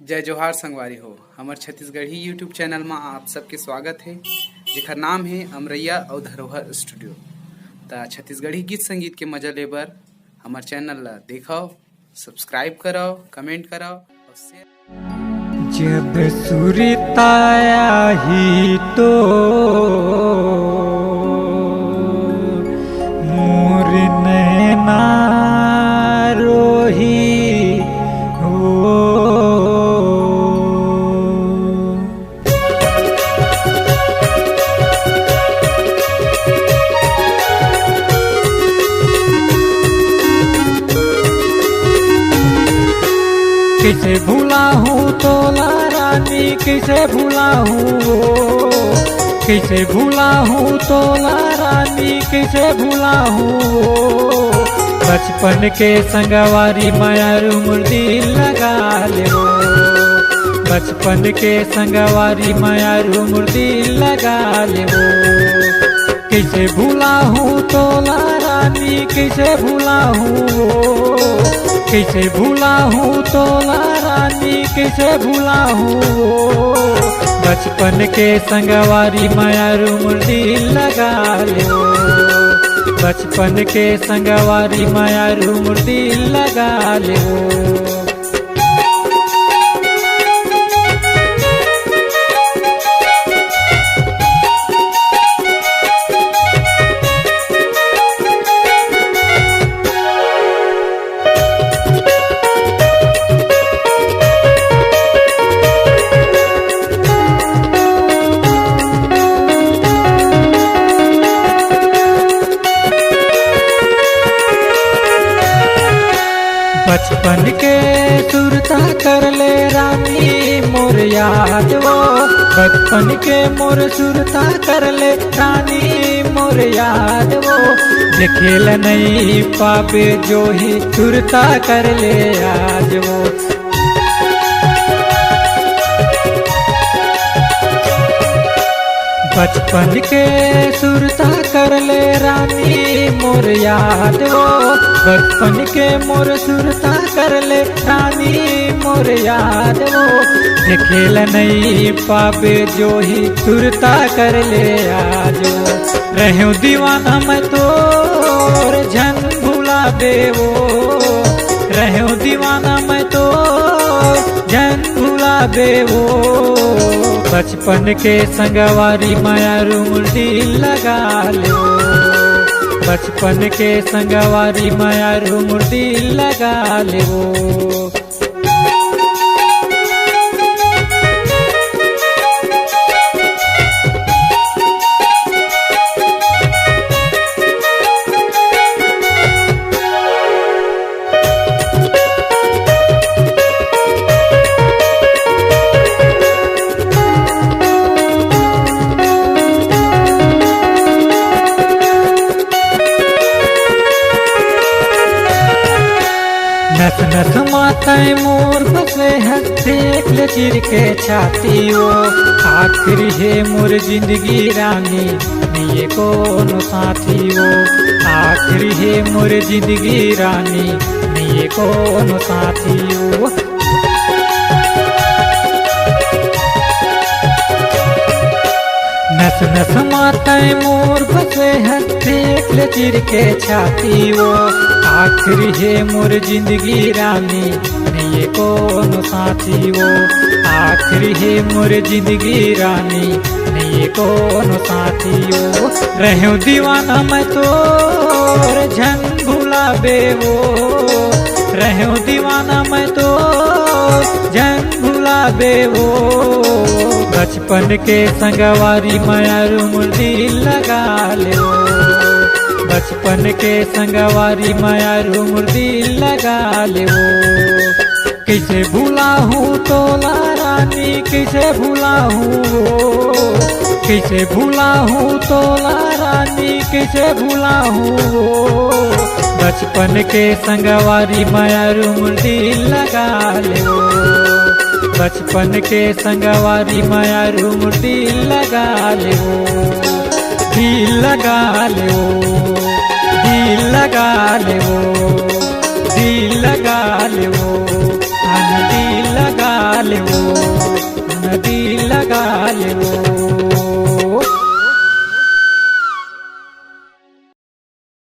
जय जोहार संगवारी हो। हमार छत्तीसगढ़ी यूट्यूब चैनल में आप सबके स्वागत है, जेकर नाम है अमरैया और धरोहर स्टूडियो। तो छत्तीसगढ़ी गीत संगीत के मजा लेबर हमार चैनल ला देखो, सब्सक्राइब करो, कमेंट करो और शेयर। जब सुरताया ही तो मोर नैना रोही हो। कैसे भूला हूँ तोला रानी, कैसे भूला हूँ, कैसे भूला हूँ तोला रानी, कैसे भूला हूँ। बचपन के संगवारी मायारू मुर्दी लगा ले हो, बचपन के संगवारी मायारू मुर्दी लगा ले हो। कैसे भूला हूँ तोला रानी, कैसे भूला हूँ, कैसे भूला हूँ तोला रानी, कैसे भूला हूँ। बचपन के संगवारी मायारू मुर्दी लगा ले हो, बचपन के संगवारी मायारू मुर्दी लगा ले हो। बचपन के सुरता कर ले रानी मोर याद वो, बचपन के मोर सुरता कर ले रानी मोर याद वो। देखेल नहीं पापे जो ही सुरता कर ले आज वो। बचपन के सुरता कर ले रानी मोर याद वो, बचपन के मोर सुरता कर ले रानी मोर याद वो। देखेल नहीं पापे जो ही सुरता कर ले आज वो। रहूं दीवाना मैं तोर झन भुला देवो, रहूं दीवाना मैं तोर झन भुला देवो। बचपन के संगवारी मायारू मुर्दी लगा लो, बचपन के संगवारी मायारू मुर्दी लगा लो। नस नस माताएं मोर बसे है, देख ले चिर के छाती वो। आखिरी है मोर जिंदगी रानी, निये कोनो साथी वो। आखिरी है मोर जिंदगी रानी, निये कोनो साथी वो। नस नस माताएं मोर बसे है, देख ले चिर के छाती वो। आखिरी है मोर जिंदगी रानी, निये कोनो साथी वो। आखिरी है मोर जिंदगी रानी, निये कोनो साथी वो। रहूं दीवाना मैं तोर झन भुला बेवो, रहूं दीवाना मैं तोर झन भुला बेवो। बचपन के संगवारी मायारू मुर्दी लगा लो, बचपन के संगवारी मायारू मुर्दी लगा ले हो। कैसे भूला हूँ तोला रानी, कैसे भूला हूँ, कैसे भूला हूँ तोला रानी, कैसे भूला हूँ। बचपन के संगवारी मायारू मुर्दी लगा ले हो, बचपन के संगवारी मायारू मुर्दी लगा ले हो। दिल लगा ले हो, दिल लगा ले हो, दिल लगा ले हो।